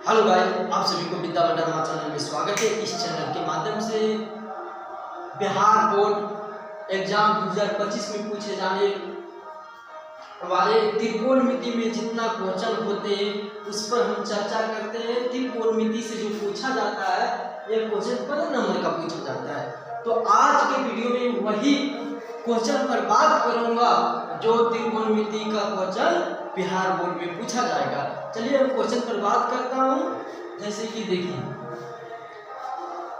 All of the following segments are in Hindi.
हेलो गाइस, आप सभी को विद्या भंडार चैनल में स्वागत है। इस चैनल के माध्यम से बिहार बोर्ड एग्जाम 2025 में पूछे जाने वाले त्रिकोणमिति में जितना क्वेश्चन होते हैं उस पर हम चर्चा करते हैं। त्रिकोणमिति से जो पूछा जाता है यह क्वेश्चन 15 नंबर का पूछा जाता है। तो आज के वीडियो में वही क्वेश्चन पर बात करूंगा जो त्रिकोणमिति का क्वेश्चन बिहार बोर्ड में पूछा जाएगा। चलिए हम क्वेश्चन पर बात करता हूं। जैसे कि देखिए,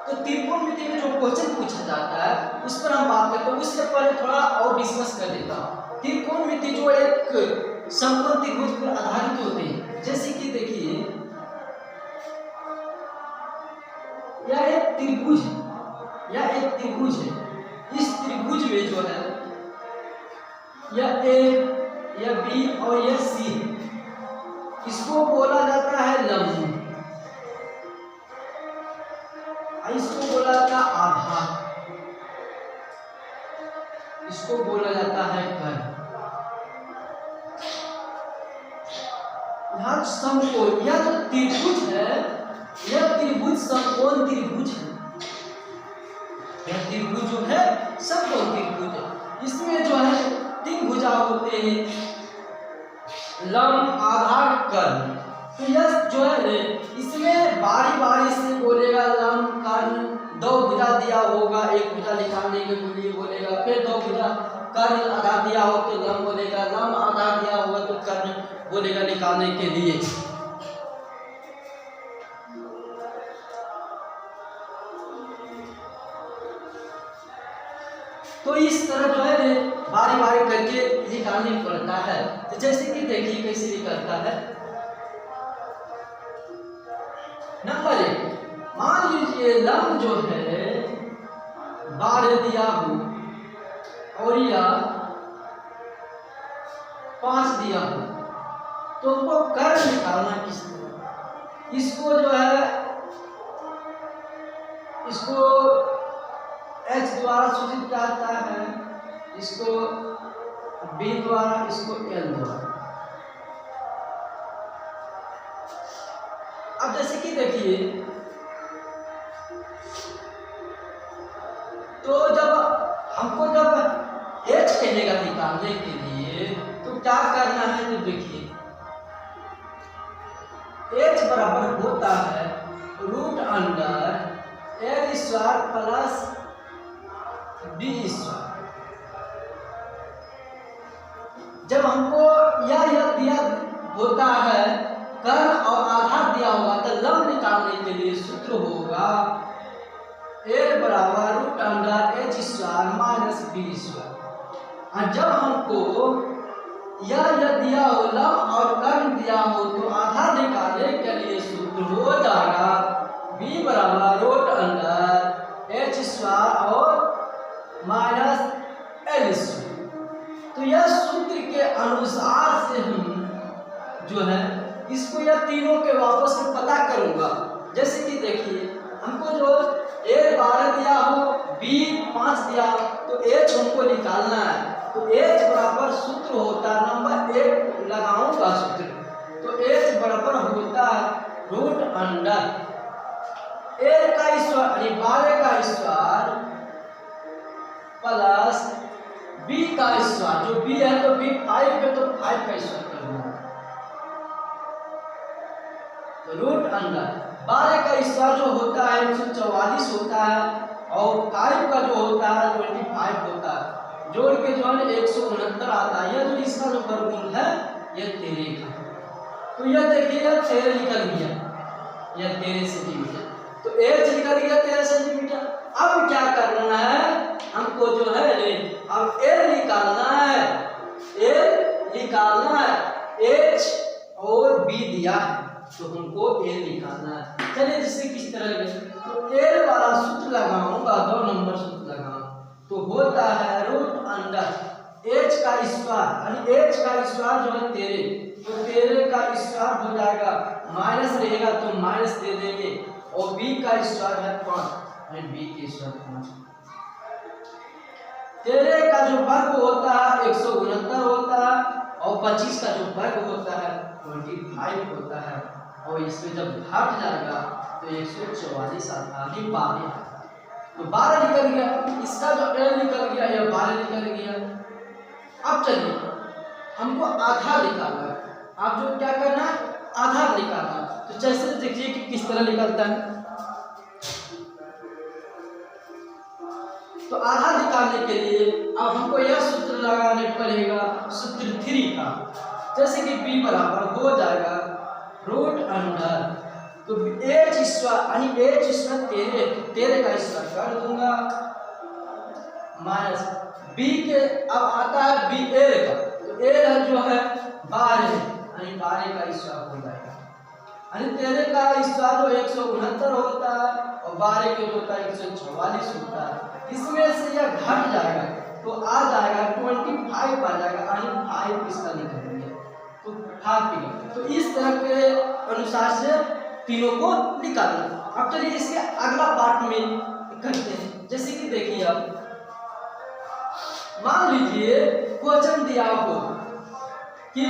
तो त्रिकोणमिति में जो क्वेश्चन पूछा जाता है उस पर हम बात करते हैं। उससे पहले थोड़ा और डिस्कस कर देता हूं। त्रिकोणमिति जो एक समकोण त्रिभुज पर आधारित होते हैं। जैसे कि देखिए, यह एक त्रिभुज है, इस त्रिभुज में जो है यह ए, यह बी और यह सी, इसको बोला जाता है लंब, इसको बोला जाता है आधार, इसको बोला जाता है कर्ण। यह समकोण, यह जो त्रिभुज है यह त्रिभुज समकोण त्रिभुज है। यह त्रिभुज जो है समकोण त्रिभुज है। इसमें जो है तीन भुजा होते हैं, लंब, आधार, कर्ण। तो यह जो है इसमें बारी बारी से बोलेगा लंब, कर्ण, दो भुजा दिया होगा, एक भुजा निकालने के लिए बोलेगा, फिर दो भुजा कर्ण आधार दिया हो तो लंब बोलेगा, लंब आधार दिया होगा तो कर्ण बोलेगा निकालने के लिए। तो इस तरह जो है बारी बारी करके निकालना पड़ता है। तो जैसे कि देखिए कैसे निकलता है। नंबर 1, मान लीजिए लंब जो है 12 दिया हो और यह 5 दिया हो, तो उनको कर्ण निकालना किस तरह। इसको जो है इसको H द्वारा सूचित किया जाता है, इसको B द्वारा, इसको L द्वारा। अब जैसे कि देखिए, तो जब H कहेगा निकालने के लिए तो क्या करना है। तो देखिए H बराबर होता है root under L square plus B square. जब हमको यह दिया होता है कर्ण और आधार दिया होगा तो लंब निकालने के लिए सूत्र होगा L बराबर root under H square minus B square. और जब हमको यह दिया हो लंब और कर्ण दिया हो तो आधार निकालने के लिए सूत्र हो जाएगा B बराबर रूट अंडर H स्क्वायर और माइनस L स्क्वायर। तो यह सूत्र के अनुसार से हम जो है इसको यह तीनों के वापस में पता करूंगा। जैसे कि देखिए, हमको जो A 12 दिया हो, B 5 दिया हो, तो H हमको निकालना है। तो H बराबर सूत्र होता है, नंबर 1 लगाऊंगा सूत्र, तो H बराबर होता है रूट अंडर L का स्क्वायर 12 का स्क्वायर प्लस B का स्क्वायर, जो B है तो B 5 है तो 5 का स्क्वायर कर दूंगा। तो रूट अंडर 12 का स्क्वायर जो होता है 144 होता है और 5 का जो होता है 25 होता है, जोड़ के जो है 169 आता है। यह जो इसका जो वर्गमूल है यह 13 का। तो यह देखिए यह 13 निकल गया, यह 13 सेंटीमीटर। तो H निकल गया 13 सेंटीमीटर। अब क्या करना है हमको जो है अब L निकालना है, H और B दिया है तो हमको L निकालना है। चलिए जिससे किस तरह तो L वाला सूत्र लगाऊंगा, 2 नंबर सूत्र लगाऊंगा, तो होता है रूट अंडर H का स्क्वायर, यानी H का स्क्वायर जो है 13, तो 13 का स्क्वायर हो जाएगा, माइनस रहेगा तो माइनस दे देंगे, और B का स्क्वायर है 5, B के स्क्वायर 5। 13 का जो वर्ग होता है 169 होता है और 25 का जो वर्ग होता है 25 होता है। और इसमें जब घट जाएगा तो 144 आगे 12, तो 12 निकल गया, इसका जो l निकल गया या 12 निकल गया। अब चलिए हमको आधार निकालना है, आप जो क्या करना है आधार निकालना। तो जैसे देखिए कि किस तरह निकलता है। तो आधार निकालने के लिए अब हमको यह सूत्र लगाने पड़ेगा, सूत्र 3 का। जैसे कि b बराबर हो जाएगा रूट अंडर, तो h स्क्वायर यानी h स्क्वायर 13 का स्क्वायर कर दूंगा माइनस b के अब आता है b l का, तो l जो है 12 यानी 12 का स्क्वायर हो जाएगा, यानी 13 का स्क्वायर जो 169 होता है और 12 के होता है 144 होता है। इसमें से यह घट जाएगा तो आ जाएगा 25 आ जाएगा, यानी 5 इसका निकलेंगे तो 5 निकलेंगे। तो इस तरह के अनुसार से तीनों को निकालना। अब चलिए इसके अगला पार्ट में करते हैं। जैसे कि देखिए अब मान लीजिए क्वेश्चन दिया हो कि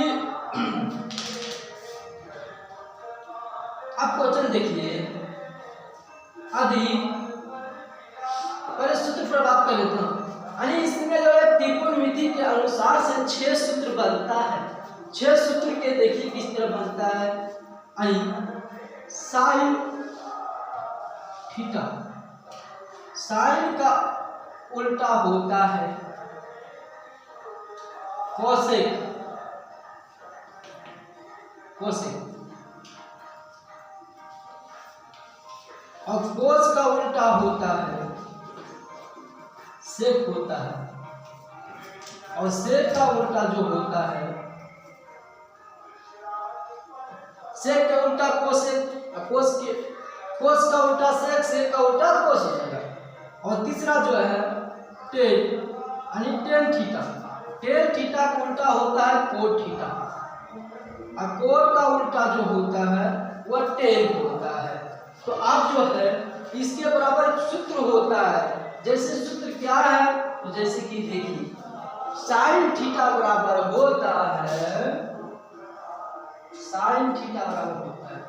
अब क्वेश्चन देखिए यदि पहले सूत्र पर बात कर लेते हैं। यानी इसमें जो है त्रिकोणमिति के अनुसार से 6 सूत्र बनता है। 6 सूत्र के देखिए किस तरह बनता है। साइन थीटा, साइन का उल्टा होता है कोसेक, कोसेक और कोस का उल्टा होता है सेक होता है, और सेक का उल्टा जो होता है सेक का उल्टा कोसेक, कोस का उल्टा सेक, सेक का उल्टा कोस हो जाएगा। और तीसरा जो है टेन यानी टेन थीटा, टेन थीटा का उल्टा होता है कोट थीटा, और कोट का उल्टा जो होता है वह टेन होता है। तो अब जो है इसके बराबर सूत्र होता है। जैसे सूत्र क्या है तो जैसे कि देखिए साइन थीटा बराबर होता है, साइन थीटा बराबर होता है,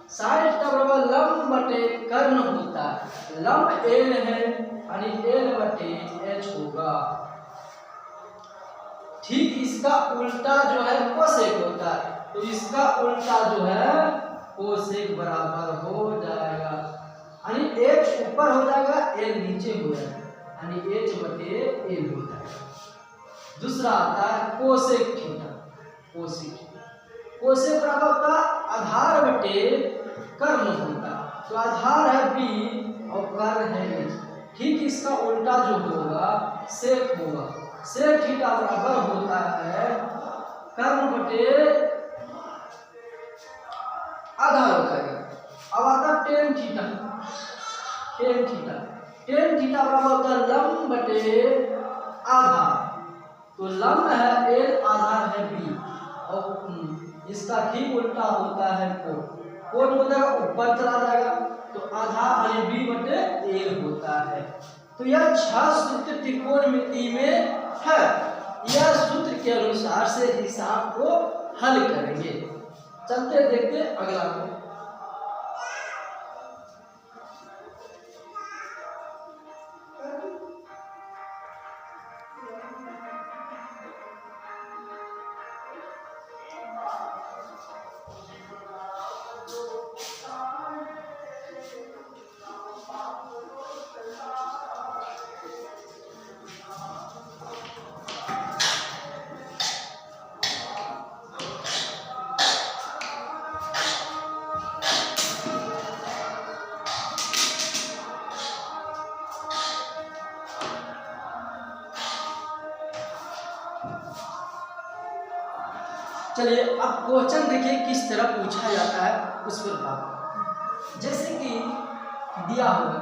साइन थीटा बराबर लंब बटे कर्ण होता है। लंब एल है यानी एल बटे एच होगा। ठीक इसका उल्टा जो है कोसेक होता है, तो इसका उल्टा जो है कोसेक बराबर हो जाएगा, यानी एच ऊपर हो जाएगा एल नीचे हो जाएगा, यानी एच बटे एल हो जाएगा। दूसरा आता है कोसेक थीटा, कोसेक, कोसेक बराबर होता आधार बटे कर्ण होता, तो आधार है b और कर्ण है h। ठीक इसका उल्टा जो होगा सेक होगा, सेक थीटा बराबर होता है कर्ण बटे आधार हो जाएगा। अब आता tan theta, tan theta, tan theta बराबर होता है लंब बटे आधार, तो लंब है एल आधार है बी, और इसका ठीक उल्टा होता है कोट, कोट हो जाएगा ऊपर चला जाएगा, तो आधार यानी बी बटे एल होता है। तो यह 6 सूत्र त्रिकोणमिति में है। यह सूत्र के अनुसार से हिसाब को हल करेंगे। चलते देखते अगला को। चलिए अब क्वेश्चन देखिए किस तरह पूछा जाता है उस पर बात। जैसे कि दिया होगा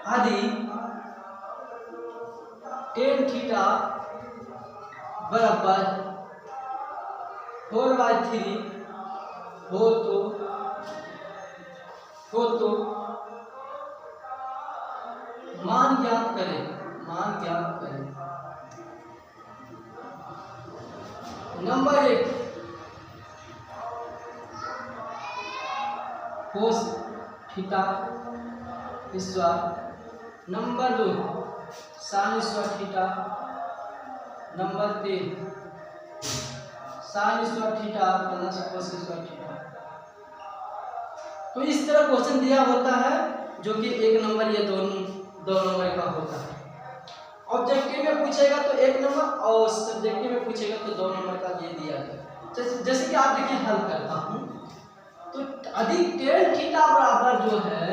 यदि टेन थीटा बराबर 4/3 हो तो मान ज्ञात करें, मान ज्ञात करें। Number 1 cos theta square, number 2 sign square theta, number 3 sign square theta plus cos square theta. तो इस तरह क्वेश्चन दिया होता है जो कि 1 नंबर या 2 नंबर का होता है। ऑब्जेक्टिव में पूछेगा तो 1 नंबर और सब्जेक्टिव में पूछेगा तो 2 नंबर का ये दिया है। जैसे कि आप देखिए हल करता हूँ तो अधिक tan थीटा बराबर जो है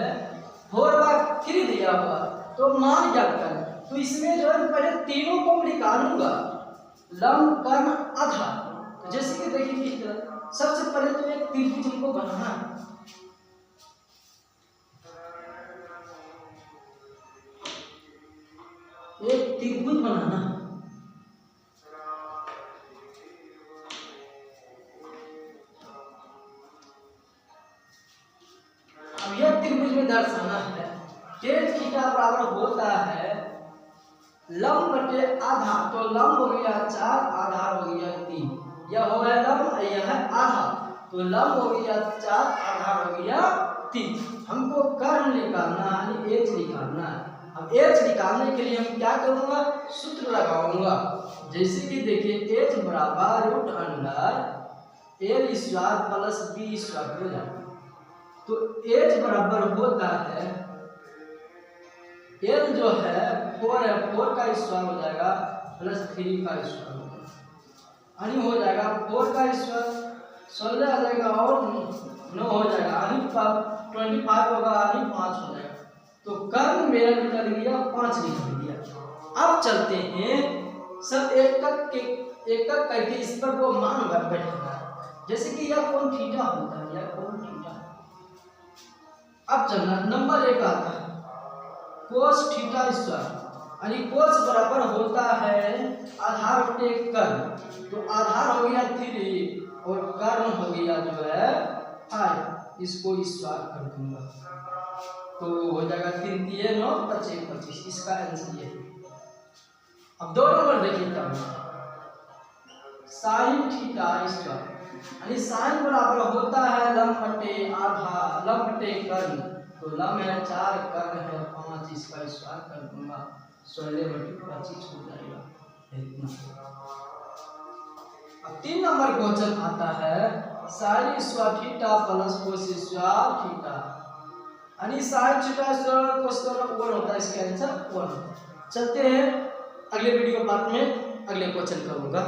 4/3 दिया हुआ, तो मान ज्ञात करना। तो इसमें जो है पहले तीनों को निकालूंगा, लंब कर्ण आधार। तो जैसे कि देखिए किस तरह, सबसे पहले तो एक त्रिभुज हमको बनाना है। एक त्रिभुज बनाना है। अब यह त्रिभुज में दर्शाना है tan थीटा बराबर होता है लंब बटे आधार। तो लंब हो गया 4, आधार हो गया 3। यह हो गया लंब, यह है आधार। तो लंब हो गया 4, आधार हो गया 3। हमको कर्ण निकालना है, एच निकालना है। अब एच निकालने के लिए हम क्या करूंगा, सूत्र लगाऊंगा। जैसे कि देखिए एच बराबर root under L square plus B square हो जाएगा। तो एच बराबर होता है एल जो है 4 है, 4 का स्क्वायर हो जाएगा प्लस 3 का स्क्वायर हो जाएगा, यानी हो जाएगा 4 का स्क्वायर 16 आ जाएगा और 9 हो जाएगा, यानी 25 होगा, यानी 5 हो जाएगा। तो कर्ण मेरा निकल गया 5 निकल गया। अब चलते हैं सब एक एक करके इस पर वो मान बैठना है। जैसे कि यह कोण थीटा होता है, यह कोण थीटा। अब चलना नंबर 1 आता है कोस थीटा स्क्वायर, यानी कोस बराबर होता है आधार बटे कर्ण। तो आधार हो गया 3 और कर्ण हो गया जो है 5। इसको स्क्वायर कर दूंगा तो हो जाएगा 3 3 9 25 25। इसका आंसर ये है। अब 2 नंबर देखिए क्या साइन थीटा स्क्वायर, यानी साइन बराबर होता है लंब बटे आधार, लंब बटे कर्ण। तो लंब है 4, कर्ण है 5, इसका स्क्वायर कर दूंगा 16 बटे 25 हो जाएगा इतना। अब 3 नंबर क्वेश्चन आता है sine square theta plus cos square theta, यानी sine theta square cos square 1 होता है। इसका आंसर 1। चलते हैं अगले वीडियो पार्ट में, अगले क्वेश्चन करूंगा।